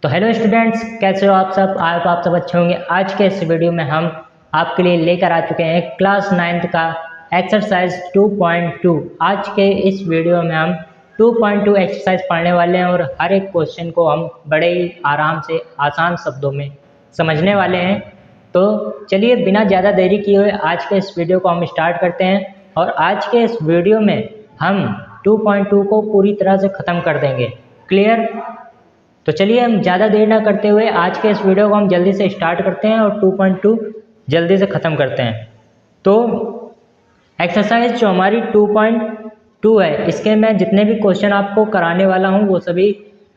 तो hello students, कैसे हो आप सब। आप सब अच्छे होंगे। आज के इस वीडियो में हम आपके लिए लेकर आ चुके हैं क्लास 9th का एक्सरसाइज 2.2। आज के इस वीडियो में हम 2.2 एक्सरसाइज पढ़ने वाले हैं और हर एक क्वेश्चन को हम बड़े ही आराम से आसान शब्दों में समझने वाले हैं। तो चलिए बिना ज़्यादा देरी किए हुए आज के इस वीडियो को हम स्टार्ट करते हैं और आज के इस वीडियो में हम 2.2 को पूरी तरह से ख़त्म कर देंगे। क्लियर? तो चलिए हम ज़्यादा देर ना करते हुए आज के इस वीडियो को हम जल्दी से स्टार्ट करते हैं और 2.2 जल्दी से ख़त्म करते हैं। तो एक्सरसाइज जो हमारी 2.2 है, इसके मैं जितने भी क्वेश्चन आपको कराने वाला हूँ वो सभी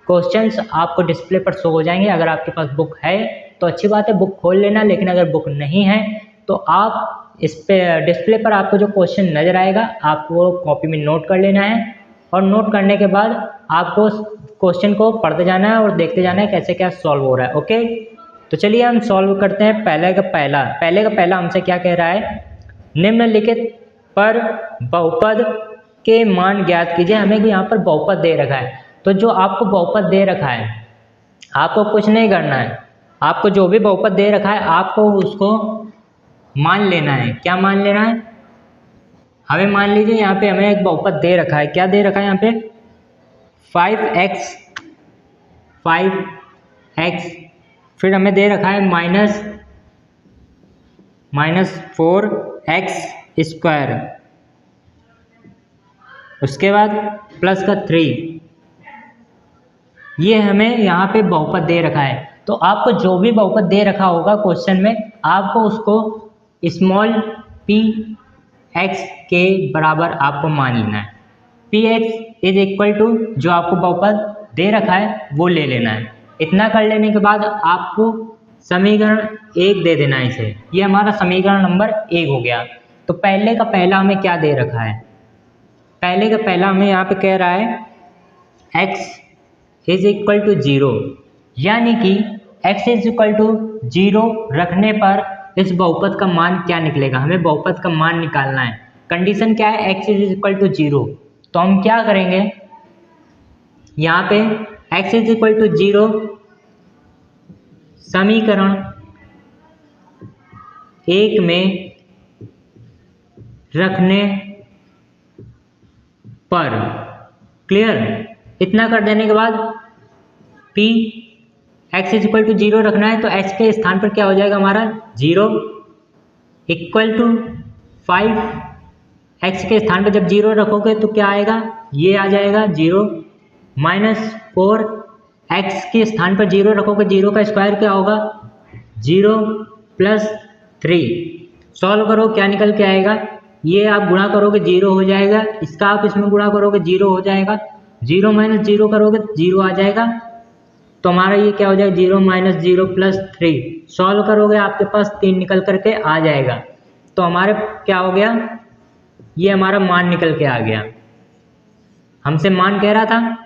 क्वेश्चंस आपको डिस्प्ले पर शो हो जाएंगे। अगर आपके पास बुक है तो अच्छी बात है, बुक खोल लेना, लेकिन अगर बुक नहीं है तो आप इस पे डिस्प्ले पर आपको जो क्वेश्चन नज़र आएगा आपको कॉपी में नोट कर लेना है और नोट करने के बाद आपको क्वेश्चन को पढ़ते जाना है और देखते जाना है कैसे क्या सॉल्व हो रहा है। ओके, तो चलिए हम सॉल्व करते हैं। पहले का पहला हमसे क्या कह रहा है, निम्नलिखित पर बहुपद के मान ज्ञात कीजिए। हमें यहाँ पर बहुपद दे रखा है, तो जो आपको बहुपद दे रखा है आपको कुछ नहीं करना है। आपको जो भी बहुपद दे रखा है आपको उसको मान लेना है। क्या मान लेना है? हमें मान लीजिए यहाँ पे हमें एक बहुपद दे रखा है। क्या दे रखा है यहाँ पे? 5x, फिर हमें दे रखा है माइनस 4x², उसके बाद प्लस का 3। ये हमें यहाँ पे बहुपद दे रखा है। तो आपको जो भी बहुपद दे रखा होगा क्वेश्चन में आपको उसको स्मॉल p x के बराबर आपको मान लेना है। px इज इक्वल टू जो आपको बहुपद दे रखा है वो ले लेना है। इतना कर लेने के बाद आपको समीकरण 1 दे देना है इसे। ये हमारा समीकरण नंबर 1 हो गया। तो पहले का पहला हमें क्या दे रखा है? पहले का पहला हमें यहाँ पे कह रहा है x इज इक्वल टू 0, यानी कि x इज इक्वल टू 0 रखने पर इस बहुपद का मान क्या निकलेगा। हमें बहुपद का मान निकालना है। कंडीशन क्या है? x is equal to 0। तो हम क्या करेंगे, यहाँ पे x इज इक्वल टू 0 समीकरण 1 में रखने पर, क्लियर? इतना कर देने के बाद p x is equal to 0 रखना है तो x के स्थान पर क्या हो जाएगा हमारा 0 इक्वल टू 5। x के स्थान पर जब 0 रखोगे तो क्या आएगा, ये आ जाएगा 0 -4। x के स्थान पर 0 रखोगे, 0 का स्क्वायर क्या होगा 0 + 3। सॉल्व करो, क्या निकल के आएगा, ये आप गुणा करोगे 0 हो जाएगा, इसका आप इसमें गुणा करोगे 0 हो जाएगा, 0 - 0 करोगे 0 आ जाएगा। तो हमारा ये क्या हो जाएगा 0 - 0 + 3। सॉल्व करोगे आपके पास 3 निकल करके आ जाएगा। तो हमारे क्या हो गया, ये हमारा मान निकल के आ गया। हमसे मान कह रहा था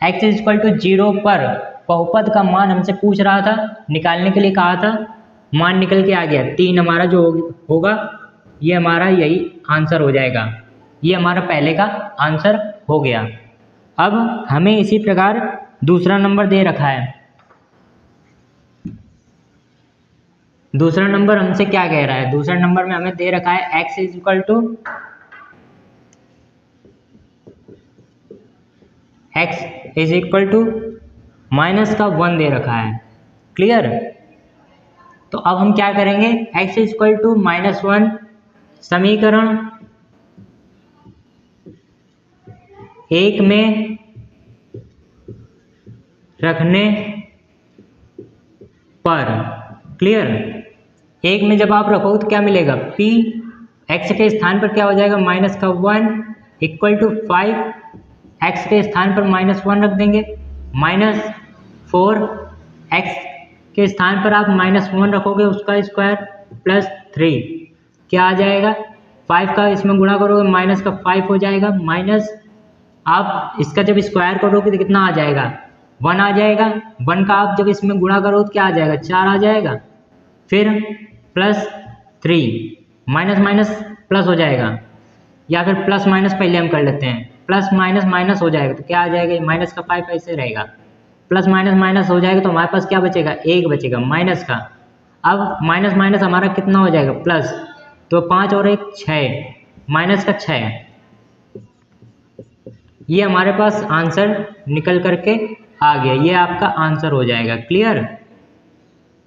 x इज इक्वल टू 0 पर बहुपद का मान हमसे पूछ रहा था, निकालने के लिए कहा था, मान निकल के आ गया 3। हमारा जो होगा ये हमारा यही आंसर हो जाएगा। ये हमारा पहले का आंसर हो गया। अब हमें इसी प्रकार दूसरा नंबर दे रखा है। दूसरा नंबर हमसे क्या कह रहा है? दूसरा नंबर में हमें दे रखा है x इज इक्वल टू -1 दे रखा है। क्लियर? तो अब हम क्या करेंगे, x इज इक्वल टू -1 समीकरण 1 में रखने पर, क्लियर? 1 में जब आप रखोगे तो क्या मिलेगा, p x के स्थान पर क्या हो जाएगा -1 इक्वल टू 5। x के स्थान पर -1 रख देंगे, -4 x के स्थान पर आप -1 रखोगे उसका स्क्वायर + 3 क्या आ जाएगा, 5 का इसमें गुणा करोगे माइनस का 5 हो जाएगा, माइनस आप इसका जब स्क्वायर करोगे तो कितना आ जाएगा 1 आ जाएगा। 1 का आप जब इसमें गुणा करो तो क्या आ जाएगा 4 आ जाएगा, फिर +3 माइनस माइनस प्लस हो जाएगा, या फिर +- पहले हम कर लेते हैं, +- हो जाएगा तो क्या आ जाएगा, माइनस का 5 ऐसे रहेगा, प्लस माइनस माइनस हो जाएगा तो हमारे पास क्या बचेगा, 1 बचेगा माइनस का। अब माइनस माइनस हमारा कितना हो जाएगा, प्लस, तो 5 और 1 6, माइनस का 6। ये हमारे पास आंसर निकल करके आ गया, ये आपका आंसर हो जाएगा। क्लियर।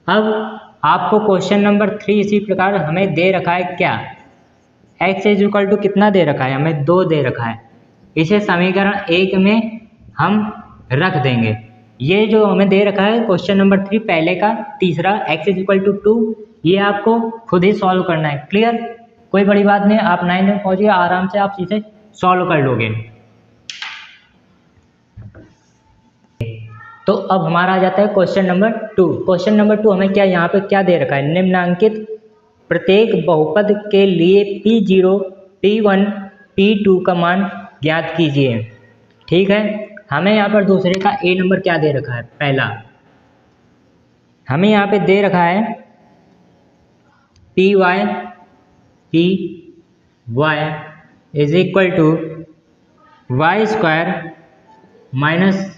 अब आपको क्वेश्चन नंबर 3 इसी प्रकार हमें दे रखा है क्या, x इज इक्वल टू कितना दे रखा है, हमें 2 दे रखा है। इसे समीकरण 1 में हम रख देंगे। ये जो हमें दे रखा है क्वेश्चन नंबर 3 पहले का तीसरा, x इज इक्वल टू 2, ये आपको खुद ही सॉल्व करना है। क्लियर, कोई बड़ी बात नहीं, आप 9 में पहुंच गए, आराम से आप इसे सॉल्व कर लोगे। तो अब हमारा आ जाता है क्वेश्चन नंबर 2। क्वेश्चन नंबर 2 हमें क्या यहाँ पे क्या दे रखा है, निम्नांकित प्रत्येक बहुपद के लिए P0, P1, P2 का मान ज्ञात कीजिए। ठीक है, हमें यहाँ पर दूसरे का A नंबर क्या दे रखा है, पहला हमें यहाँ पे दे रखा है Py is equal to y square minus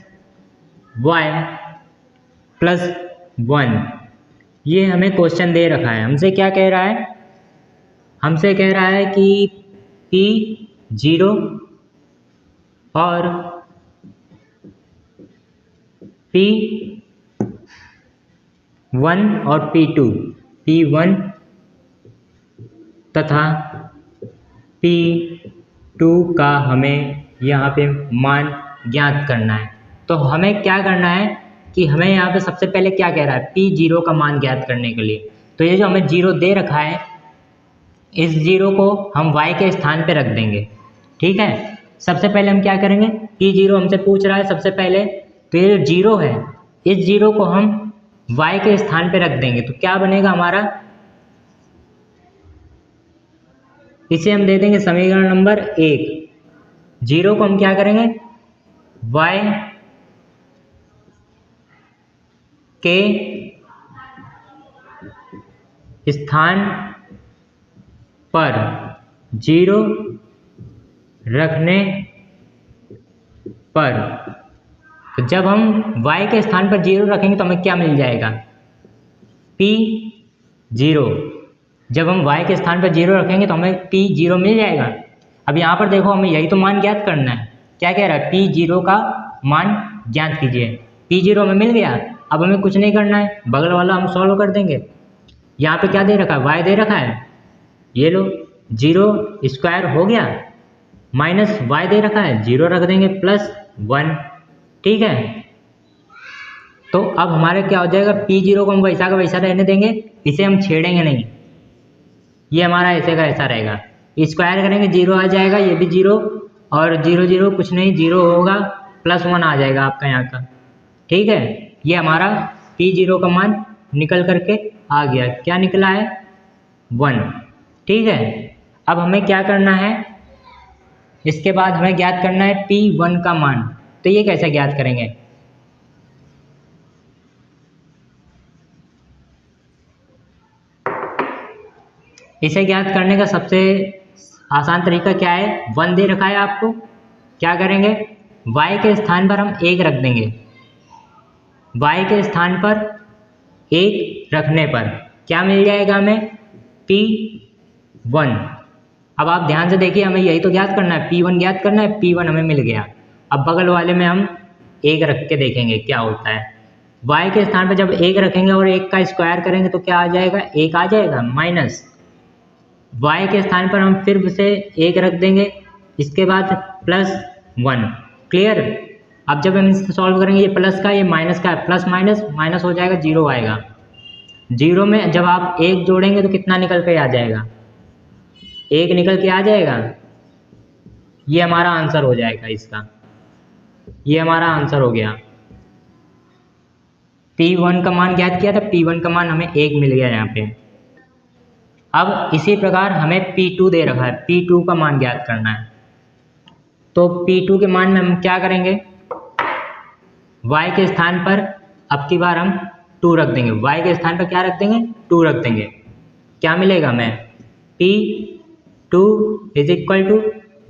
y plus 1। ये हमें क्वेश्चन दे रखा है। हमसे क्या कह रहा है, हमसे कह रहा है कि P0 और P1 और P1 तथा P2 का हमें यहाँ पे मान ज्ञात करना है। तो हमें क्या करना है कि हमें यहाँ पे सबसे पहले क्या कह रहा है, P0 का मान ज्ञात करने के लिए। तो ये जो हमें 0 दे रखा है, इस 0 को हम y के स्थान पे रख देंगे। ठीक है, सबसे पहले हम क्या करेंगे, P0 हमसे पूछ रहा है सबसे पहले, तो ये जो 0 है, इस 0 को हम y के स्थान पे रख देंगे। तो क्या बनेगा हमारा, इसे हम दे देंगे समीकरण नंबर 1। 0 को हम क्या करेंगे, y के स्थान पर 0 रखने पर, तो जब हम y के स्थान पर 0 रखेंगे तो हमें क्या मिल जाएगा, P0। जब हम y के स्थान पर 0 रखेंगे तो हमें P0 मिल जाएगा। अब यहाँ पर देखो, हमें यही तो मान ज्ञात करना है। क्या कह रहा है, P0 का मान ज्ञात कीजिए। P0 हमें मिल गया। अब हमें कुछ नहीं करना है, बगल वाला हम सॉल्व कर देंगे। यहाँ पे क्या दे रखा है, y दे रखा है, ये लो 0 स्क्वायर हो गया, माइनस y दे रखा है, 0 रख देंगे, प्लस 1। ठीक है, तो अब हमारे क्या हो जाएगा, P0 को हम वैसा का वैसा रहने देंगे, इसे हम छेड़ेंगे नहीं, ये हमारा ऐसे का ऐसा रहेगा। स्क्वायर करेंगे 0 आ जाएगा, ये भी 0 और 0 0 कुछ नहीं, 0 होगा, प्लस 1 आ जाएगा आपका यहाँ का। ठीक है, ये हमारा P0 का मान निकल करके आ गया। क्या निकला है, 1। ठीक है, अब हमें क्या करना है, इसके बाद हमें ज्ञात करना है P1 का मान। तो ये कैसे ज्ञात करेंगे, इसे ज्ञात करने का सबसे आसान तरीका क्या है, 1 दे रखा है आपको, क्या करेंगे, y के स्थान पर हम 1 रख देंगे। y के स्थान पर 1 रखने पर क्या मिल जाएगा हमें, P1। अब आप ध्यान से देखिए, हमें यही तो ज्ञात करना है, P1 ज्ञात करना है, P1 हमें मिल गया। अब बगल वाले में हम 1 रख के देखेंगे क्या होता है। y के स्थान पर जब 1 रखेंगे और 1 का स्क्वायर करेंगे तो क्या आ जाएगा, 1 आ जाएगा, माइनस y के स्थान पर हम फिर से 1 रख देंगे, इसके बाद प्लस 1। क्लियर। अब जब हम इसे सॉल्व करेंगे, ये प्लस का ये माइनस का है, प्लस माइनस माइनस हो जाएगा, 0 आएगा। 0 में जब आप 1 जोड़ेंगे तो कितना निकल के आ जाएगा, 1 निकल के आ जाएगा। ये हमारा आंसर हो जाएगा इसका, ये हमारा आंसर हो गया। P1 का मान ज्ञात किया था, P1 का मान हमें 1 मिल गया यहाँ पे। अब इसी प्रकार हमें P2 दे रखा है, P2 का मान ज्ञात करना है। तो P2 के मान में हम क्या करेंगे, y के स्थान पर अब की बार हम 2 रख देंगे, y के स्थान पर क्या रख देंगे, 2 रख देंगे। क्या मिलेगा हमें, P2 इज इक्वल टू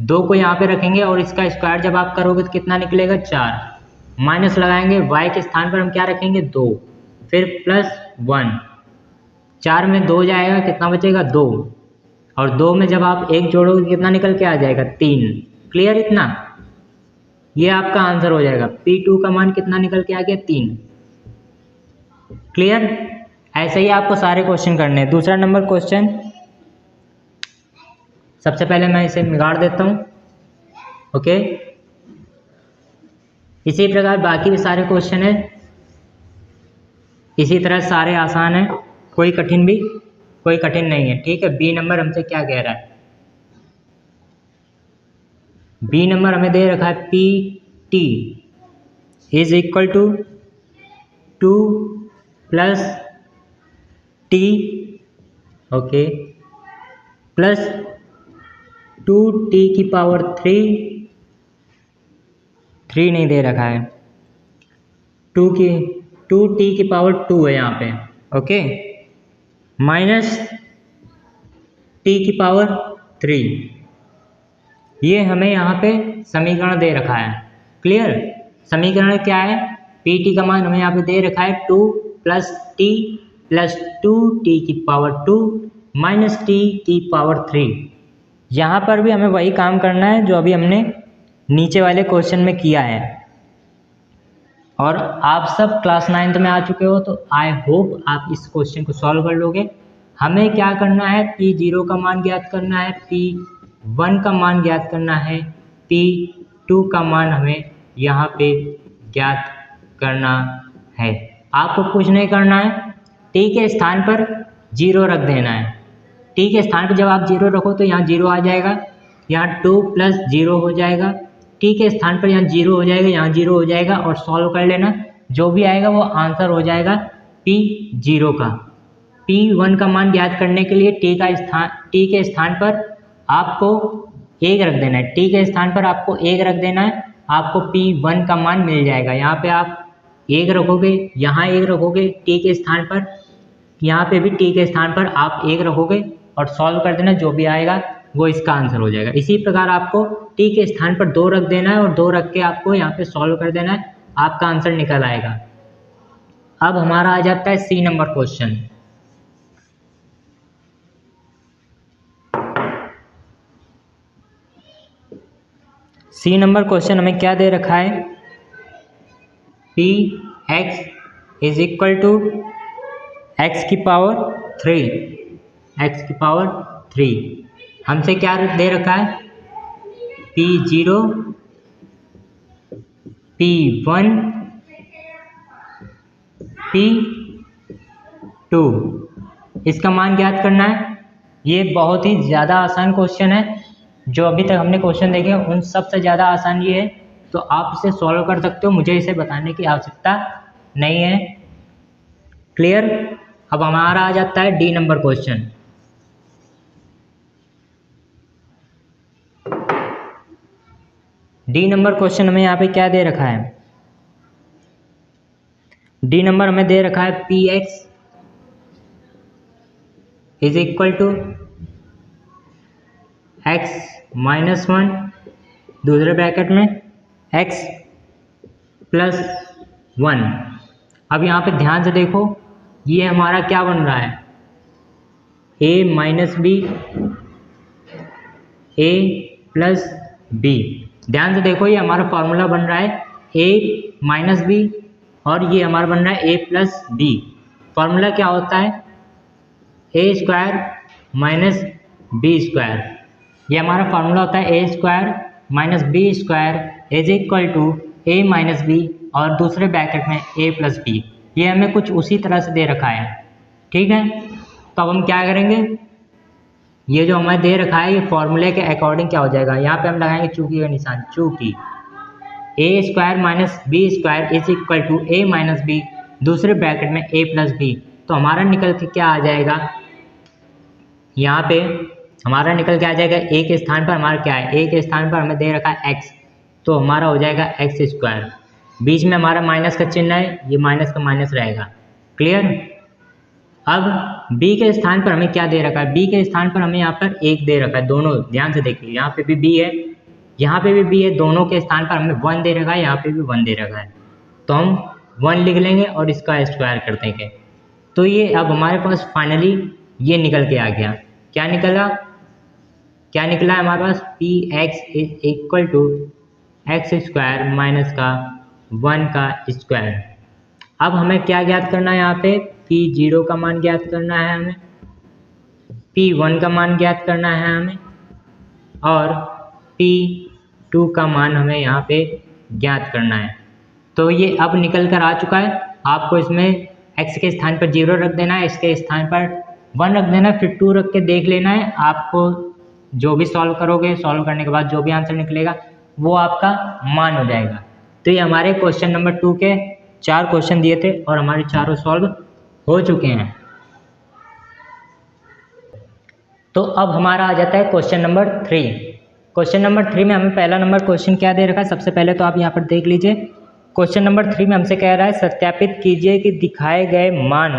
2 को यहाँ पे रखेंगे और इसका स्क्वायर जब आप करोगे तो कितना निकलेगा, 4 माइनस लगाएंगे, y के स्थान पर हम क्या रखेंगे 2, फिर +1, 4 में 2 जाएगा, कितना बचेगा 2, और 2 में जब आप 1 जोड़ोगे कितना निकल के आ जाएगा 3। क्लियर इतना? ये आपका आंसर हो जाएगा। P2 का मान कितना निकल के आ गया 3। क्लियर? ऐसे ही आपको सारे क्वेश्चन करने हैं। दूसरा नंबर क्वेश्चन, सबसे पहले मैं इसे बिगाड़ देता हूँ। ओके, इसी प्रकार बाकी भी सारे क्वेश्चन है, इसी तरह सारे आसान है, कोई कठिन नहीं है। ठीक है, बी नंबर हमसे क्या कह रहा है? बी नंबर हमें दे रखा है PT is equal to 2 + T, okay, plus 2T की पावर 3 नहीं दे रखा है, 2T की पावर 2 है यहाँ पे, ओके, माइनस T की पावर 3, ये हमें यहाँ पे समीकरण दे रखा है। क्लियर? समीकरण क्या है? PT का मान हमें यहाँ पे दे रखा है 2 + T + 2T की पावर 2 माइनस T की पावर 3। यहाँ पर भी हमें वही काम करना है जो अभी हमने नीचे वाले क्वेश्चन में किया है। और आप सब क्लास 9th में आ चुके हो, तो आई होप आप इस क्वेश्चन को सॉल्व कर लोगे। हमें क्या करना है? P0 का मान ज्ञात करना है, P1 का मान ज्ञात करना है, P2 का मान हमें यहाँ पे ज्ञात करना है। आपको कुछ नहीं करना है, T के स्थान पर 0 रख देना है। T के स्थान पर जब आप 0 रखो तो यहाँ 0 आ जाएगा, यहाँ 2 + 0 हो जाएगा, T के स्थान पर यहाँ 0 हो जाएगा, यहाँ 0 हो जाएगा, और सॉल्व कर लेना, जो भी आएगा वो आंसर हो जाएगा P0 का। P1 का मान ज्ञात करने के लिए T के स्थान पर आपको 1 रख देना है, T के स्थान पर आपको 1 रख देना है, आपको P1 का मान मिल जाएगा। यहाँ पे आप 1 रखोगे, यहाँ 1 रखोगे T के स्थान पर, यहाँ पे भी T के स्थान पर आप 1 रखोगे और सॉल्व कर देना, जो भी आएगा वो इसका आंसर हो जाएगा। इसी प्रकार आपको T के स्थान पर 2 रख देना है और 2 रख के आपको यहाँ पे सॉल्व कर देना है, आपका आंसर निकल आएगा। अब हमारा आ जाता है C number question. C number question हमें क्या दे रखा है? Px is equal to x की पावर 3, हमसे क्या दे रखा है? P0, P1, P2, इसका मान ज्ञात करना है। ये बहुत ही ज़्यादा आसान क्वेश्चन है, जो अभी तक हमने क्वेश्चन देखे उन सबसे ज़्यादा आसान ये है, तो आप इसे सॉल्व कर सकते हो, मुझे इसे बताने की आवश्यकता नहीं है। क्लियर? अब हमारा आ जाता है D number question. D number question हमें यहाँ पे क्या दे रखा है? D नंबर हमें दे रखा है Px is equal to x - 1, दूसरे ब्रैकेट में x + 1। अब यहाँ पे ध्यान से देखो, ये हमारा क्या बन रहा है? a - b, a + b। ध्यान से देखो, ये हमारा फॉर्मूला बन रहा है a - b, और ये हमारा बन रहा है a + b। फॉर्मूला क्या होता है? a² - b²। ये हमारा फार्मूला होता है a² - b² is equal to a - b, और दूसरे ब्रैकेट में a + b। ये हमें कुछ उसी तरह से दे रखा है। ठीक है, तो अब हम क्या करेंगे? ये जो हमें दे रखा है, ये फॉर्मूले के अकॉर्डिंग क्या हो जाएगा? यहाँ पे हम लगाएंगे चूकी का निशान, चूकी a² - b² is equal to a - b, दूसरे ब्रैकेट में a + b। तो हमारा निकल के क्या आ जाएगा? यहाँ पे हमारा निकल के आ जाएगा, a के स्थान पर हमारा क्या है? a के स्थान पर हमें दे रखा है x, तो हमारा हो जाएगा x²। बीच में हमारा माइनस का चिन्ह है, ये माइनस का माइनस रहेगा। क्लियर? अब b के स्थान पर हमें क्या दे रखा है? b के स्थान पर हमें यहाँ पर 1 दे रखा है। दोनों ध्यान से देखिए, यहाँ पे भी b है, यहाँ पे भी b है, दोनों के स्थान पर हमें 1 दे रखा है, यहाँ पे भी 1 दे रखा है। तो हम 1 लिख लेंगे और इसका स्क्वायर कर देंगे। तो ये अब हमारे पास फाइनली ये निकल के आ गया। क्या निकला है हमारे पास? P x is equal to x square minus का 1 का स्क्वायर। अब हमें क्या ज्ञात करना है? यहाँ पे P0 का मान ज्ञात करना है हमें, P1 का मान ज्ञात करना है हमें, और P2 का मान हमें यहाँ पे ज्ञात करना है। तो ये अब निकल कर आ चुका है। आपको इसमें x के स्थान पर 0 रख देना है, इसके स्थान पर 1 रख देना है, फिर 2 रख के देख लेना है। आपको जो भी सॉल्व करोगे, सॉल्व करने के बाद जो भी आंसर निकलेगा वो आपका मान हो जाएगा। तो ये हमारे क्वेश्चन नंबर 2 के 4 क्वेश्चन दिए थे और हमारे चारों सॉल्व हो चुके हैं। तो अब हमारा आ जाता है क्वेश्चन नंबर 3। क्वेश्चन नंबर 3 में हमें पहला नंबर क्वेश्चन क्या दे रखा है? सबसे पहले तो आप यहाँ पर देख लीजिए। क्वेश्चन नंबर 3 में हमसे कह रहा है सत्यापित कीजिए कि दिखाए गए मान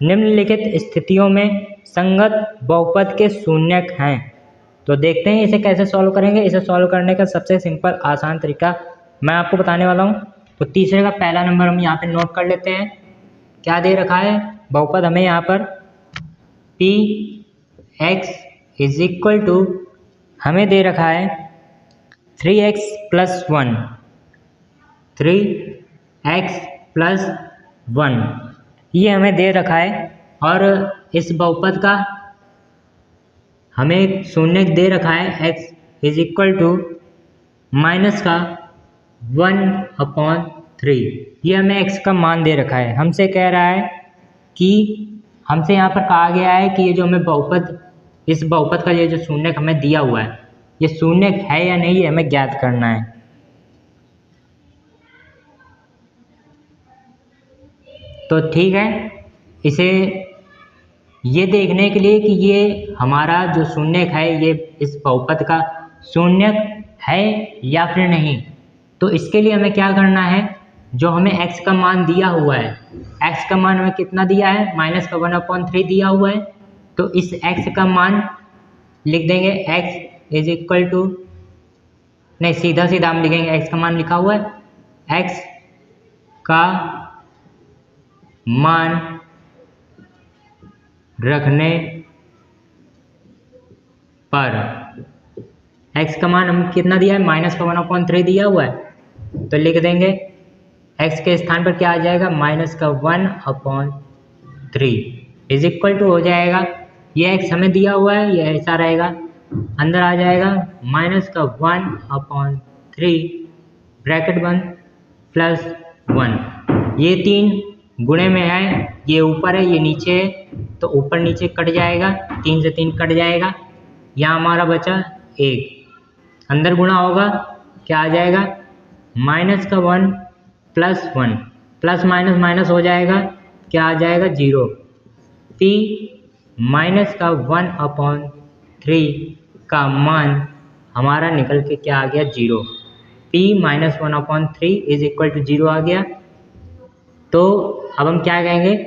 निम्नलिखित स्थितियों में संगत बहुपद के शून्यक हैं। तो देखते हैं इसे कैसे सॉल्व करेंगे। इसे सॉल्व करने का सबसे सिंपल आसान तरीका मैं आपको बताने वाला हूँ। तो तीसरे का पहला नंबर हम यहाँ पे नोट कर लेते हैं। क्या दे रखा है? बहुपद हमें यहाँ पर p x is equal to हमें दे रखा है 3x प्लस 1, 3x प्लस 1 ये हमें दे रखा है। और इस बहुपद का हमें शून्य दे रखा है x is equal to minus का 1/3। ये हमें x का मान दे रखा है। हमसे कह रहा है कि हमसे यहाँ पर कहा गया है कि ये जो हमें बहुपद, इस बहुपद का ये जो शून्य हमें दिया हुआ है ये शून्य है या नहीं, ये हमें ज्ञात करना है। तो ठीक है, इसे ये देखने के लिए कि ये हमारा जो शून्य है ये इस बहुपद का शून्य है या फिर नहीं, तो इसके लिए हमें क्या करना है? जो हमें x का मान दिया हुआ है, x का मान हमें कितना दिया है? माइनस का 1/3 दिया हुआ है। तो इस x का मान लिख देंगे x इज इक्वल टू, नहीं सीधा हम लिखेंगे x का मान लिखा हुआ है, x का मान रखने पर, x का मान हम कितना दिया है? माइनस का 1/3 दिया हुआ है। तो लिख देंगे x के स्थान पर क्या आ जाएगा? माइनस का 1/3 इज इक्वल टू हो जाएगा, ये x हमें दिया हुआ है ये ऐसा रहेगा, अंदर आ जाएगा माइनस का 1/3 ब्रैकेट 1 प्लस 1। ये 3 गुणे में है, ये ऊपर है ये नीचे है, तो ऊपर नीचे कट जाएगा, 3 से 3 कट जाएगा, यहाँ हमारा बचा 1, अंदर गुणा होगा क्या आ जाएगा? माइनस का 1 प्लस 1, प्लस माइनस माइनस हो जाएगा, क्या आ जाएगा? 0। p माइनस का 1/3 का मान हमारा निकल के क्या आ गया? 0। p minus 1/3 is equal to 0 आ गया। तो अब हम क्या कहेंगे?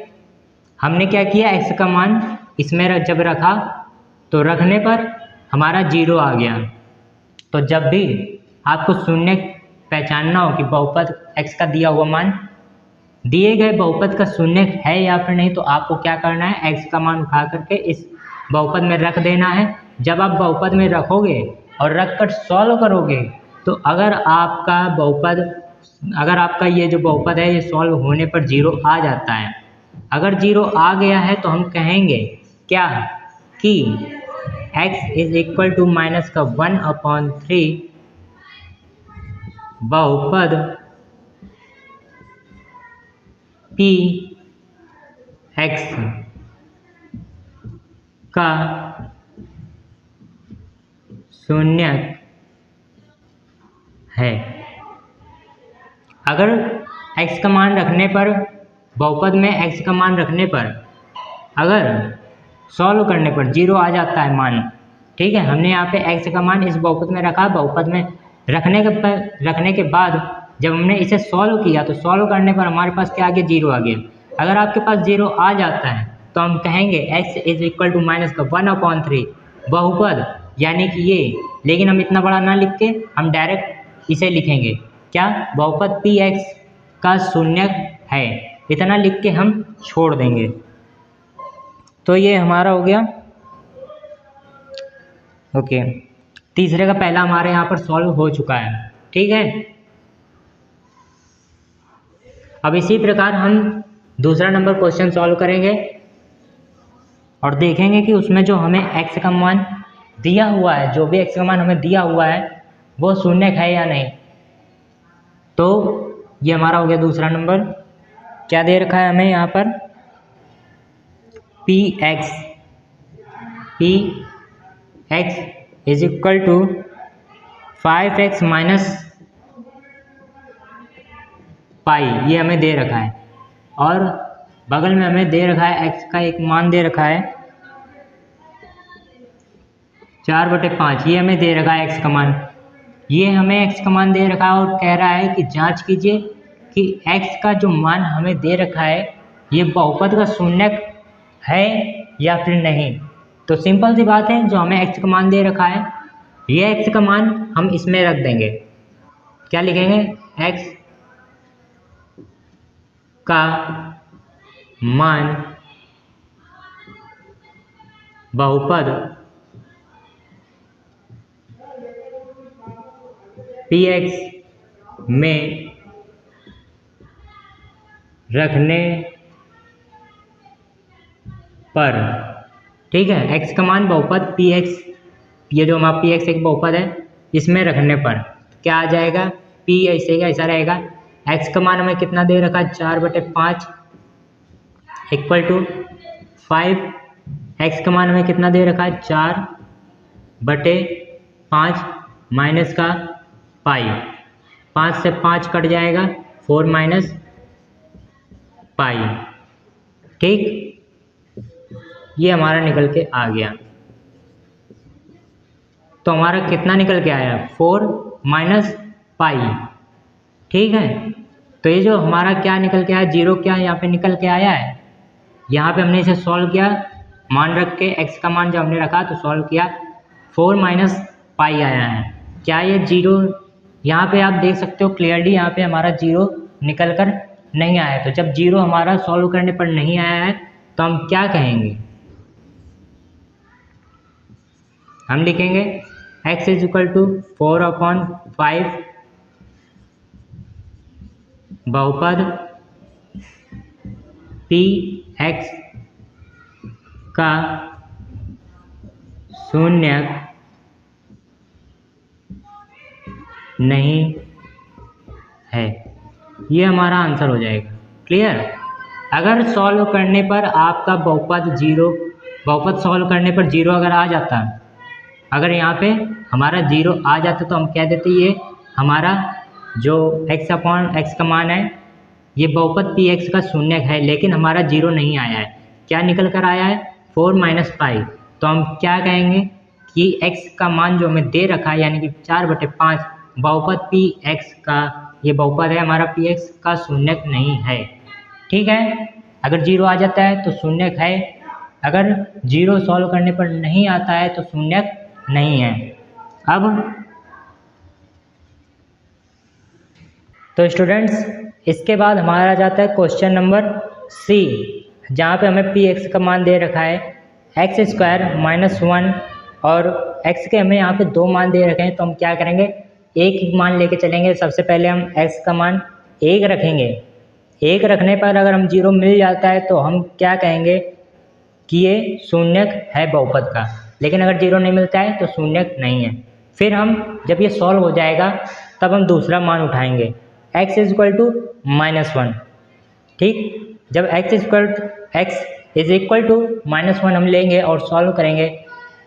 हमने क्या किया? x का मान इसमें जब रखा तो रखने पर हमारा 0 आ गया। तो जब भी आपको शून्य पहचानना हो कि बहुपद x का दिया हुआ मान दिए गए बहुपद का शून्य है या फिर नहीं, तो आपको क्या करना है? x का मान उठा करके इस बहुपद में रख देना है। जब आप बहुपद में रखोगे और रख कर सॉल्व करोगे तो अगर आपका ये जो बहुपद है ये सॉल्व होने पर 0 आ जाता है, अगर 0 आ गया है तो हम कहेंगे क्या कि x is equal to minus का 1/3 बहुपद p x का शून्य है। अगर x का मान रखने पर, बहुपद में x का मान रखने पर अगर सॉल्व करने पर 0 आ जाता है मान, ठीक है, हमने यहाँ पे x का मान इस बहुपद में रखा, बहुपद में रखने के बाद जब हमने इसे सॉल्व किया तो सॉल्व करने पर हमारे पास क्या आ गया? 0 आ गया। अगर आपके पास 0 आ जाता है तो हम कहेंगे x is equal to minus का 1/3 बहुपद, यानी कि ये, लेकिन हम इतना बड़ा ना लिख के हम डायरेक्ट इसे लिखेंगे क्या? बहुपद px का शून्यक है, इतना लिख के हम छोड़ देंगे। तो ये हमारा हो गया। ओके, तीसरे का पहला हमारे यहाँ पर सॉल्व हो चुका है। ठीक है, अब इसी प्रकार हम दूसरा नंबर क्वेश्चन सॉल्व करेंगे और देखेंगे कि उसमें जो हमें x का मान दिया हुआ है, जो भी x का मान हमें दिया हुआ है वो शून्यक है या नहीं। तो ये हमारा हो गया दूसरा नंबर। क्या दे रखा है हमें यहाँ पर, px is equal to 5x minus pi, ये हमें दे रखा है। और बगल में हमें दे रखा है x का एक मान दे रखा है 4/5, ये हमें दे रखा है x का मान। ये हमें x का मान दे रखा है और कह रहा है कि जांच कीजिए कि x का जो मान हमें दे रखा है ये बहुपद का शून्यक है या फिर नहीं। तो सिंपल सी बात है, जो हमें x का मान दे रखा है ये x का मान हम इसमें रख देंगे। क्या लिखेंगे, x का मान बहुपद px में रखने पर, ठीक है, x का मान बहुपद px, ये जो हमारा px एक बहुपद है, इसमें रखने पर क्या आ जाएगा, p ऐसे का ऐसा रहेगा। x का मान हमें कितना दे रखा है 4/5 इक्वल टू 5, x का मान हमें कितना दे रखा है 4/5 माइनस का पाई, 5 से 5 कट जाएगा, 4 माइनस पाई। ठीक, ये हमारा निकल के आ गया। तो हमारा कितना निकल के आया, 4 माइनस पाई। ठीक है, तो ये जो हमारा क्या निकल के आया, 0 क्या यहाँ पे निकल के आया है। यहाँ पे हमने इसे सॉल्व किया, मान रख के x का मान जब हमने रखा तो सॉल्व किया, 4 माइनस पाई आया है। क्या ये 0, यहाँ पे आप देख सकते हो क्लियरली, यहाँ पे हमारा 0 निकल कर नहीं आया। तो जब 0 हमारा सॉल्व करने पर नहीं आया है तो हम क्या कहेंगे, हम लिखेंगे x इज इक्वल टू 4/5 बहुपद px का शून्यक नहीं है। ये हमारा आंसर हो जाएगा। क्लियर, अगर सॉल्व करने पर आपका बहुपद 0, बहुपद सॉल्व करने पर 0 अगर आ जाता, अगर यहाँ पे हमारा 0 आ जाता तो हम कह देते ये हमारा जो x/x का मान है ये बहुपद px का शून्यक है, लेकिन हमारा 0 नहीं आया है। क्या निकल कर आया है, 4 माइनस पाई। तो हम क्या कहेंगे कि x का मान जो हमें दे रखा है यानी कि 4/5 बहुपद px का, ये बहुपद है हमारा px का शून्यक नहीं है। ठीक है, अगर 0 आ जाता है तो शून्यक है, अगर 0 सॉल्व करने पर नहीं आता है तो शून्यक नहीं है। अब तो स्टूडेंट्स, इसके बाद हमारा जाता है क्वेश्चन नंबर सी, जहाँ पे हमें px का मान दे रखा है x² - 1 और x के हमें यहाँ पे 2 मान दे रखे हैं। तो हम क्या करेंगे, एक ही मान लेके चलेंगे। सबसे पहले हम x का मान 1 रखेंगे। 1 रखने पर अगर हम 0 मिल जाता है तो हम क्या कहेंगे कि ये शून्यक है बहुपद का, लेकिन अगर 0 नहीं मिलता है तो शून्यक नहीं है। फिर हम जब ये सॉल्व हो जाएगा तब हम दूसरा मान उठाएंगे, x इज इक्वल टू -1। ठीक, जब x इज इक्वल टू -1 हम लेंगे और सॉल्व करेंगे,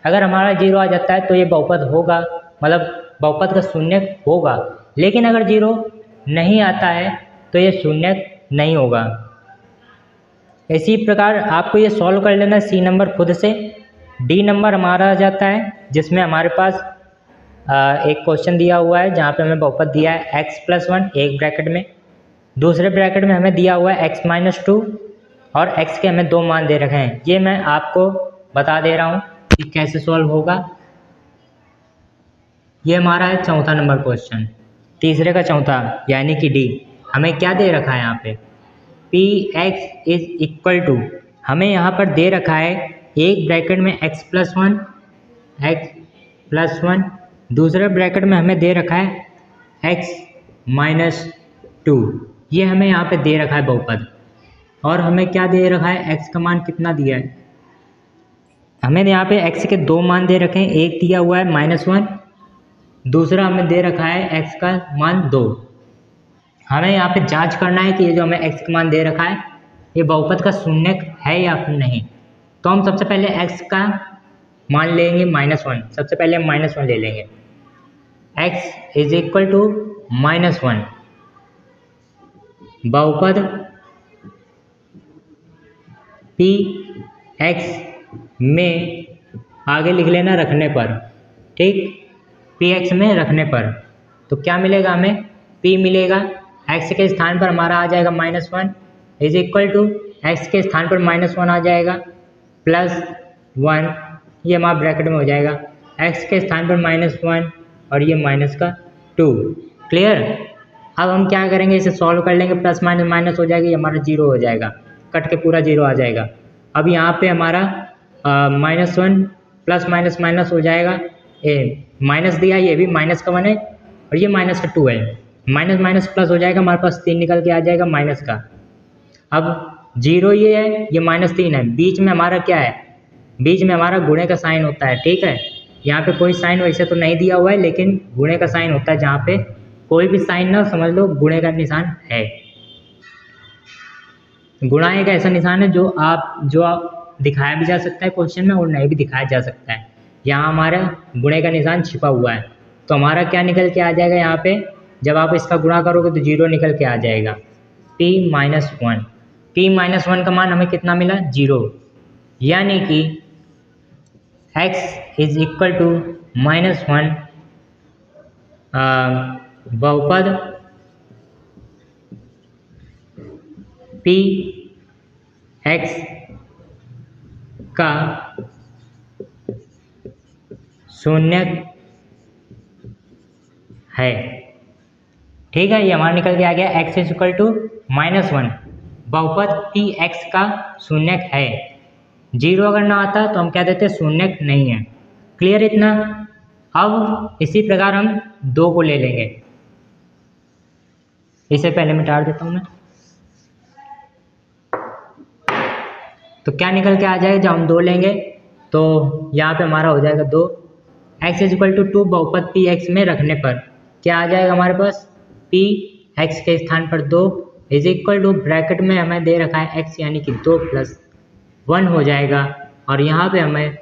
अगर हमारा 0 आ जाता है तो ये बहुपद होगा, मतलब बहुपद का शून्यक होगा। लेकिन अगर 0 नहीं आता है तो ये शून्यक नहीं होगा। इसी प्रकार आपको ये सॉल्व कर लेना सी नंबर खुद से। डी नंबर हमारा आ जाता है जिसमें हमारे पास एक क्वेश्चन दिया हुआ है जहाँ पे हमें बहुपद दिया है x+1 एक ब्रैकेट में, दूसरे ब्रैकेट में हमें दिया हुआ है x-2 और x के हमें 2 मान दे रखे हैं। ये मैं आपको बता दे रहा हूँ कि कैसे सॉल्व होगा। ये हमारा है चौथा नंबर क्वेश्चन, तीसरे का चौथा यानी कि डी। हमें क्या दे रखा है यहाँ पे, p x is equal to, हमें यहाँ पर दे रखा है एक ब्रैकेट में x+1, दूसरे ब्रैकेट में हमें दे रखा है x-2। ये हमें यहाँ पे दे रखा है बहुपद, और हमें क्या दे रखा है, x का मान कितना दिया है, हमें यहाँ पे x के दो मान दे रखे हैं, एक दिया हुआ है -1, दूसरा हमें दे रखा है x का मान 2। हमें यहाँ पे जांच करना है कि ये जो हमें x का मान दे रखा है ये बहुपद का शून्यक है या फिर नहीं। तो हम सबसे पहले x का मान लेंगे -1, सबसे पहले हम -1 ले लेंगे, x इज इक्वल टू -1, बहुपद पी एक्स में आगे लिख लेना रखने पर, ठीक, पी एक्स में रखने पर तो क्या मिलेगा, हमें p मिलेगा, x के स्थान पर हमारा आ जाएगा -1 इज इक्वल टू x के स्थान पर -1 आ जाएगा +1, ये हमारा ब्रैकेट में हो जाएगा, x के स्थान पर -1 और ये -2। क्लियर। अब हम क्या करेंगे, इसे सॉल्व कर लेंगे, प्लस माइनस माइनस हो जाएगी, हमारा 0 हो जाएगा, कट के पूरा 0 आ जाएगा। अब यहाँ पे हमारा -1 प्लस माइनस माइनस हो जाएगा, माइनस दिया, ये भी -1 है और ये -2 है, माइनस माइनस प्लस हो जाएगा, हमारे पास 3 निकल के आ जाएगा माइनस का। अब 0 ये है, ये -3 है, बीच में हमारा क्या है, बीच में हमारा गुणे का साइन होता है, ठीक है। यहाँ पे कोई साइन वैसे तो नहीं दिया हुआ है, लेकिन गुणे का साइन होता है, जहाँ पे कोई भी साइन ना समझ लो गुणे का निशान है। गुणा एक ऐसा निशान है जो आप दिखाया भी जा सकता है क्वेश्चन में और नहीं भी दिखाया जा सकता है। यहाँ हमारा गुणे का निशान छिपा हुआ है, तो हमारा क्या निकल के आ जाएगा, यहाँ पे जब आप इसका गुणा करोगे तो 0 निकल के आ जाएगा, p-1। p-1 का मान हमें कितना मिला, 0, यानी कि x इज इक्वल टू -1, बहुपद p x का शून्यक है, ठीक है। ये हमारा निकल के आ गया x इज इक्वल टू -1, बहुपद p x का शून्यक है। 0 अगर ना आता तो हम क्या देते, शून्यक नहीं है। क्लियर इतना। अब इसी प्रकार हम 2 को ले लेंगे, इसे पहले मिटा देता हूँ मैं। तो क्या निकल के आ जाएगा, जब हम 2 लेंगे तो यहाँ पे हमारा हो जाएगा 2, x इज इक्वल टू 2 बहुपद p x में रखने पर क्या आ जाएगा हमारे पास, p x के स्थान पर 2 इज इक्वल टू, ब्रैकेट में हमें दे रखा है x यानी कि 2 + 1 हो जाएगा, और यहाँ पे हमें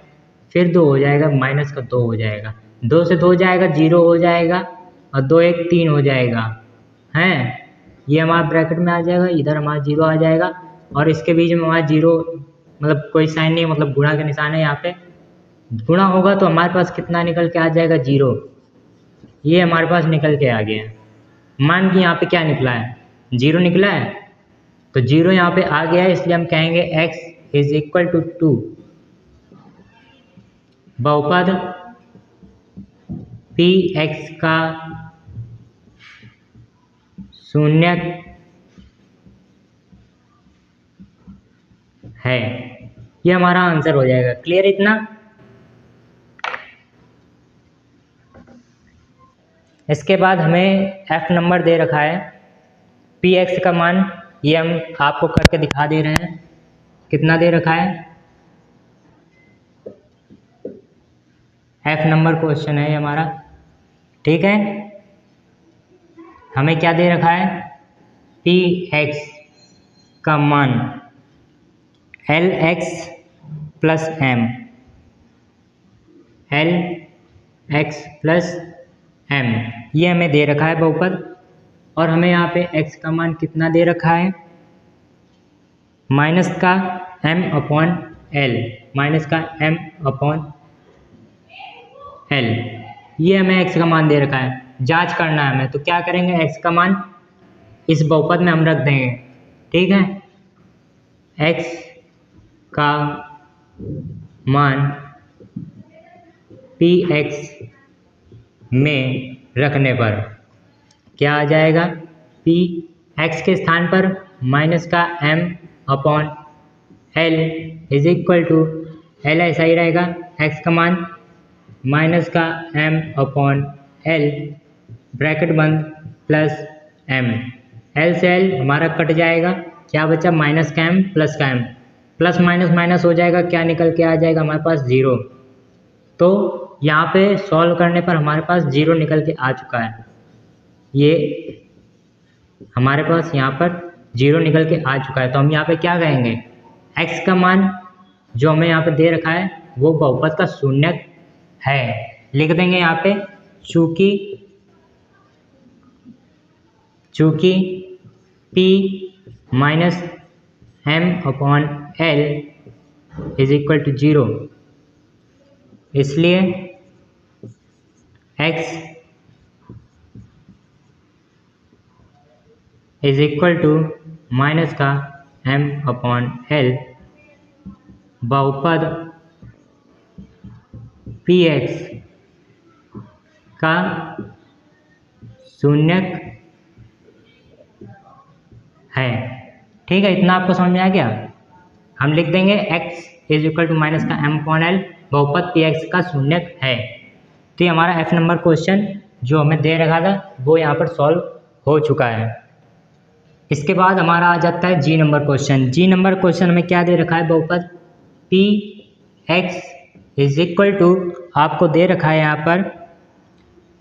फिर 2 हो जाएगा, -2 हो जाएगा, 2 से 2 जाएगा 0 हो जाएगा, और 2 1 3 हो जाएगा, हैं, ये हमारा ब्रैकेट में आ जाएगा, इधर हमारा 0 आ जाएगा, और इसके बीच में हमारा 0 मतलब कोई साइन नहीं, मतलब गुणा का निशान है, यहाँ पे गुणा होगा तो हमारे पास कितना निकल के आ जाएगा, 0, ये हमारे पास निकल के आ गया। मान कि यहाँ पे क्या निकला है, 0 निकला है, तो 0 यहाँ पे आ गया है, इसलिए हम कहेंगे x इज इक्वल टू 2 बहुपद p x का शून्यक है। ये हमारा आंसर हो जाएगा। क्लियर इतना। इसके बाद हमें f नंबर दे रखा है, p x का मान, ये हम आपको करके दिखा दे रहे हैं, कितना दे रखा है, f नंबर क्वेश्चन है ये हमारा, ठीक है। हमें क्या दे रखा है, p x का मान lx + m, lx + m, ये हमें दे रखा है बहुपद, और हमें यहाँ पे x का मान कितना दे रखा है, -m/l, -m/l, ये हमें x का मान दे रखा है। जांच करना है हमें, तो क्या करेंगे, x का मान इस बहुपद में हम रख देंगे, ठीक है। x का मान p x में रखने पर क्या आ जाएगा, p x के स्थान पर माइनस का m upon l is equal to l ऐसा ही रहेगा, x का मान माइनस का m अपॉन l ब्रैकेट बंद प्लस m, l से l हमारा कट जाएगा, क्या बचा माइनस का m प्लस का m, प्लस माइनस माइनस हो जाएगा, क्या निकल के आ जाएगा हमारे पास 0। तो यहाँ पे सॉल्व करने पर हमारे पास 0 निकल के आ चुका है, ये हमारे पास यहाँ पर 0 निकल के आ चुका है। तो हम यहाँ पे क्या कहेंगे, x का मान जो हमें यहाँ पे दे रखा है वो बहुपद का शून्यक है, लिख देंगे यहाँ पे चूँकि p minus m upon l is equal to 0, इसलिए x is equal to minus का m अपॉन l बहुपद px का शून्यक है। ठीक है, इतना आपको समझ में आ गया। हम लिख देंगे x is equal to minus का m अपॉन l बहुपद px का शून्यक है। तो ये हमारा f नंबर क्वेश्चन जो हमें दे रखा था वो यहाँ पर सॉल्व हो चुका है। इसके बाद हमारा आ जाता है जी नंबर क्वेश्चन। जी नंबर क्वेश्चन हमें क्या दे रखा है, बहुपद px इज इक्वल टू आपको दे रखा है यहाँ पर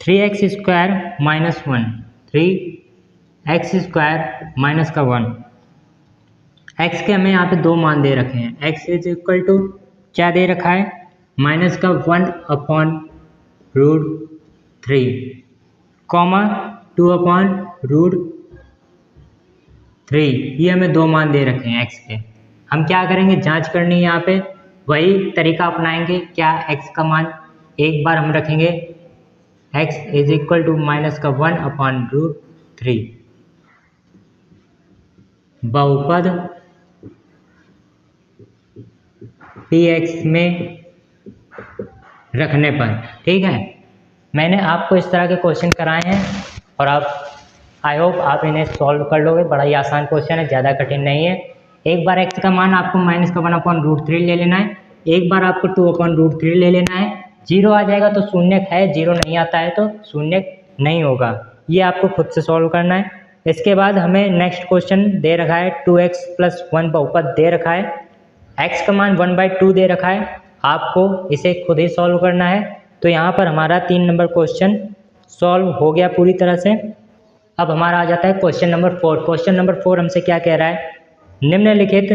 3x square minus 1, 3x square minus का 1। x के हमें यहाँ पे दो मान दे रखे हैं, x इज इक्वल टू क्या दे रखा है माइनस का 1 upon root 3 comma 2 upon root 3, ये हमें दो मान दे रखे हैं x के। हम क्या करेंगे, जांच करनी है, यहाँ पे वही तरीका अपनाएंगे। क्या x का मान एक बार हम रखेंगे x is equal to minus का 1 अपॉन रूट 3 बहुपद px में रखने पर। ठीक है, मैंने आपको इस तरह के क्वेश्चन कराए हैं और आप आई होप आप इन्हें सॉल्व कर लोगे। बड़ा ही आसान क्वेश्चन है, ज़्यादा कठिन नहीं है। एक बार x का मान आपको माइनस का 1 अपॉन रूट 3 ले लेना है, एक बार आपको 2 अपॉन रूट 3 ले लेना है। 0 आ जाएगा तो शून्यक है, 0 नहीं आता है तो शून्यक नहीं होगा। ये आपको खुद से सॉल्व करना है। इसके बाद हमें नेक्स्ट क्वेश्चन दे रखा है 2x प्लस 1 बहुपद दे रखा है, x का मान 1/2 दे रखा है, आपको इसे खुद ही सॉल्व करना है। तो यहाँ पर हमारा 3 नंबर क्वेश्चन सॉल्व हो गया पूरी तरह से। अब हमारा आ जाता है क्वेश्चन नंबर 4। क्वेश्चन नंबर 4 हमसे क्या कह रहा है, निम्नलिखित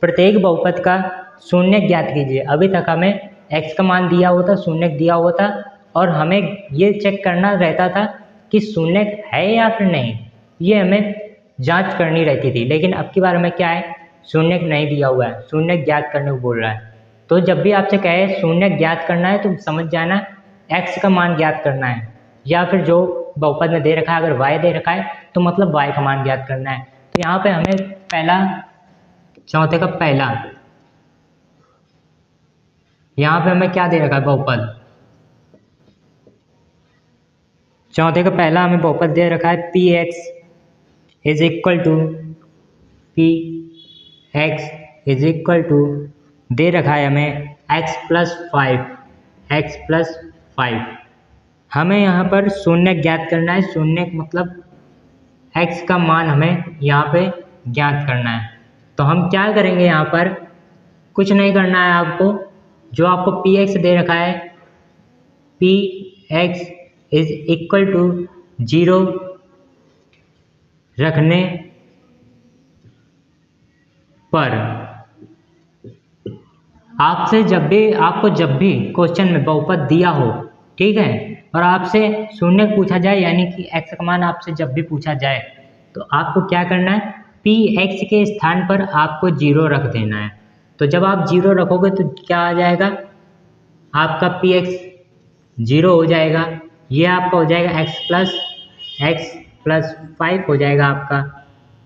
प्रत्येक बहुपद का शून्यक ज्ञात कीजिए। अभी तक हमें x का मान दिया हुआ था, शून्यक दिया हुआ था और हमें ये चेक करना रहता था कि शून्यक है या फिर नहीं, ये हमें जांच करनी रहती थी। लेकिन अब की बार हमें क्या है, शून्यक नहीं दिया हुआ है, शून्यक ज्ञात करने को बोल रहा है। तो जब भी आपसे कहे शून्यक ज्ञात करना है तो समझ जाना x का मान ज्ञात करना है, या फिर जो बहुपद में दे रखा है अगर y दे रखा है तो मतलब y का मान ज्ञात करना है। तो यहाँ पे हमें पहला चौथे का पहला, यहाँ पे हमें क्या दे रखा है बहुपद, चौथे का पहला हमें बहुपद दे रखा है px इज इक्वल टू दे रखा है हमें x प्लस 5। हमें यहाँ पर शून्यक ज्ञात करना है। शून्यक मतलब x का मान हमें यहाँ पे ज्ञात करना है। तो हम क्या करेंगे, यहाँ पर कुछ नहीं करना है आपको, जो आपको px दे रखा है px इज इक्वल टू 0 रखने पर आपको जब भी क्वेश्चन में बहुपद दिया हो, ठीक है, और आपसे शून्यक पूछा जाए यानी कि x का मान आपसे जब भी पूछा जाए तो आपको क्या करना है, px के स्थान पर आपको 0 रख देना है। तो जब आप 0 रखोगे तो क्या आ जाएगा, आपका px 0 हो जाएगा, ये आपका हो जाएगा x प्लस 5 हो जाएगा आपका।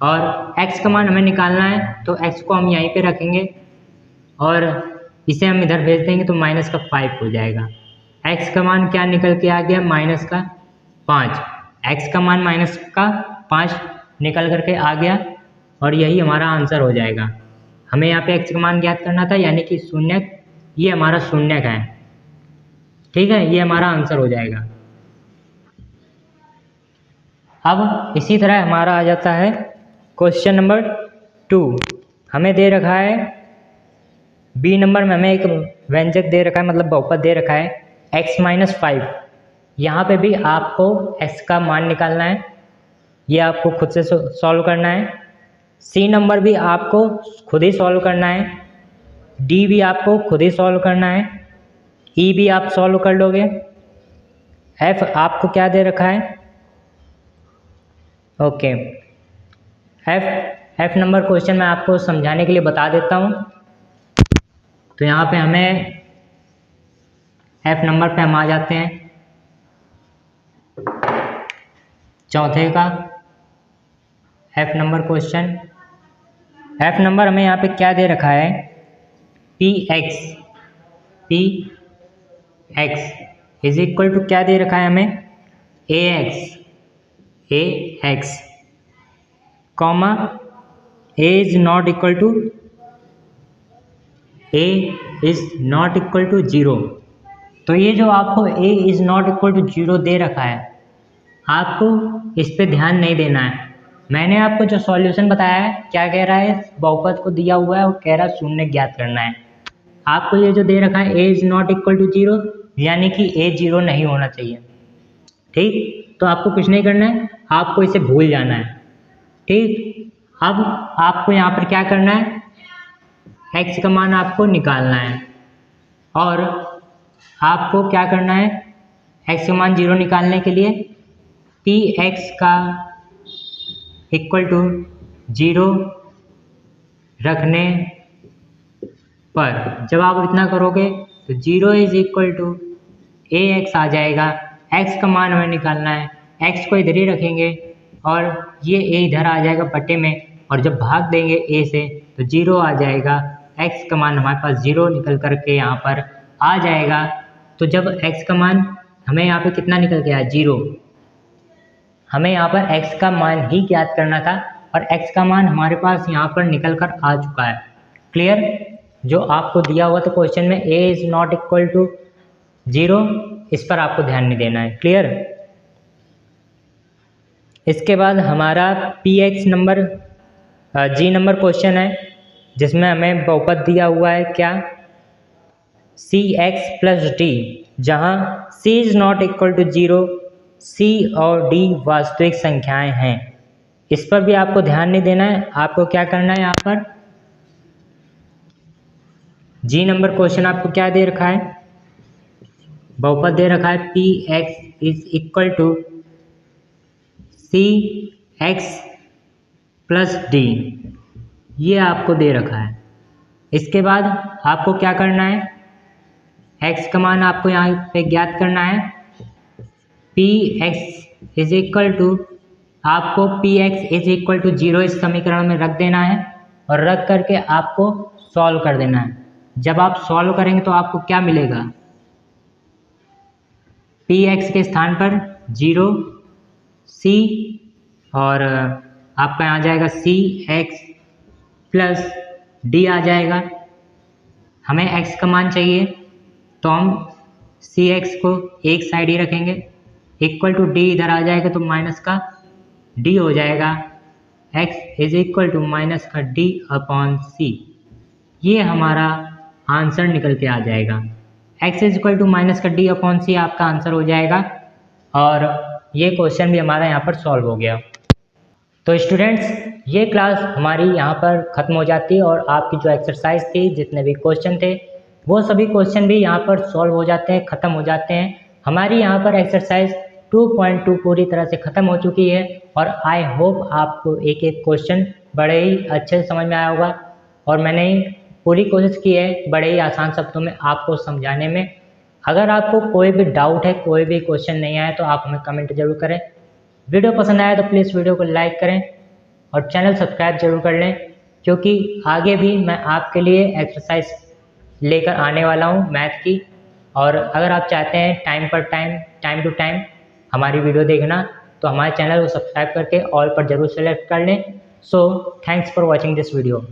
और x का मान हमें निकालना है तो x को हम यहीं पे रखेंगे और इसे हम इधर भेज देंगे तो माइनस का 5 हो जाएगा। x का मान क्या निकल के आ गया, माइनस का 5। x का मान माइनस का 5 निकल करके आ गया और यही हमारा आंसर हो जाएगा। हमें यहाँ पे x का मान ज्ञात करना था, यानी कि शून्य, ये हमारा शून्य है। ठीक है, ये हमारा आंसर हो जाएगा। अब इसी तरह हमारा आ जाता है क्वेश्चन नंबर 2। हमें दे रखा है बी नंबर में, हमें एक व्यंजक दे रखा है, मतलब बहुपद दे रखा है x-5। यहाँ पे भी आपको x का मान निकालना है, ये आपको खुद से सॉल्व करना है। सी नंबर भी आपको खुद ही सॉल्व करना है, डी भी आपको खुद ही सॉल्व करना है, ई भी आप सॉल्व कर लोगे। एफ आपको क्या दे रखा है, ओके। एफ नंबर क्वेश्चन मैं आपको समझाने के लिए बता देता हूँ। तो यहाँ पे हमें एफ नंबर पे हम आ जाते हैं, चौथे का F number question. F number हमें यहाँ पे क्या दे रखा है, p x is equal to क्या दे रखा है हमें, a x comma a is not equal to 0। तो ये जो आपको a is not equal to 0 दे रखा है, आपको इस पे ध्यान नहीं देना है। मैंने आपको जो सॉल्यूशन बताया है, क्या कह रहा है, बहुपद को दिया हुआ है और कह रहा है शून्य ज्ञात करना है। आपको ये जो दे रखा है ए इज नॉट इक्वल टू 0, यानी कि ए 0 नहीं होना चाहिए। ठीक, तो आपको कुछ नहीं करना है, आपको इसे भूल जाना है। ठीक, अब आपको यहाँ पर क्या करना है, x का मान आपको निकालना है और आपको क्या करना है, x का मान 0 निकालने के लिए पी एक्स का इक्वल टू 0 रखने पर जब आप इतना करोगे तो 0 is equal to a x आ जाएगा। x का मान हमें निकालना है, x को इधर ही रखेंगे और ये a इधर आ जाएगा बटे में, और जब भाग देंगे a से तो 0 आ जाएगा। x का मान हमारे पास 0 निकल करके यहाँ पर आ जाएगा। तो जब x का मान हमें यहाँ पे कितना निकल गया, 0, हमें यहाँ पर x का मान ही ज्ञात करना था और x का मान हमारे पास यहाँ पर निकल कर आ चुका है। क्लियर, जो आपको दिया हुआ था क्वेश्चन में a is not equal to 0, इस पर आपको ध्यान नहीं देना है। क्लियर। इसके बाद हमारा px number G number question है, जिसमें हमें बहुपद दिया हुआ है क्या, cx प्लस डी, जहाँ c is not equal to 0, c और d वास्तविक संख्याएं हैं। इस पर भी आपको ध्यान नहीं देना है। आपको क्या करना है, यहाँ पर जी नंबर क्वेश्चन आपको क्या दे रखा है, बहुपद दे रखा है p x is equal to c x plus d, ये आपको दे रखा है। इसके बाद आपको क्या करना है, x का मान आपको यहाँ पे ज्ञात करना है। P x is equal to, आपको p x is equal to 0 इस समीकरण में रख देना है और रख करके आपको सॉल्व कर देना है। जब आप सॉल्व करेंगे तो आपको क्या मिलेगा, पी एक्स के स्थान पर 0 c और आपका आ जाएगा सी एक्स प्लस डी आ जाएगा। हमें x का मान चाहिए तो हम सी एक्स को एक साइड ही रखेंगे, इक्वल टू डी इधर आ जाएगा तो माइनस का डी हो जाएगा। x is equal to minus का डी अपॉन सी, ये हमारा आंसर निकल के आ जाएगा। x is equal to minus का डी अपॉन सी आपका आंसर हो जाएगा और ये क्वेश्चन भी हमारा यहाँ पर सॉल्व हो गया। तो स्टूडेंट्स, ये क्लास हमारी यहाँ पर ख़त्म हो जाती है और आपकी जो एक्सरसाइज थी, जितने भी क्वेश्चन थे, वो सभी क्वेश्चन भी यहाँ पर सॉल्व हो जाते हैं, ख़त्म हो जाते हैं। हमारी यहाँ पर एक्सरसाइज 2.2 पूरी तरह से ख़त्म हो चुकी है और आई होप आपको एक एक क्वेश्चन बड़े ही अच्छे से समझ में आया होगा और मैंने पूरी कोशिश की है बड़े ही आसान शब्दों में आपको समझाने में। अगर आपको कोई भी डाउट है, कोई भी क्वेश्चन नहीं आया तो आप हमें कमेंट जरूर करें। वीडियो पसंद आया तो प्लीज़ वीडियो को लाइक करें और चैनल सब्सक्राइब जरूर कर लें, क्योंकि आगे भी मैं आपके लिए एक्सरसाइज लेकर आने वाला हूं मैथ की। और अगर आप चाहते हैं टाइम टू टाइम हमारी वीडियो देखना, तो हमारे चैनल को सब्सक्राइब करके ऑल पर जरूर सेलेक्ट कर लें। So thanks for watching this video.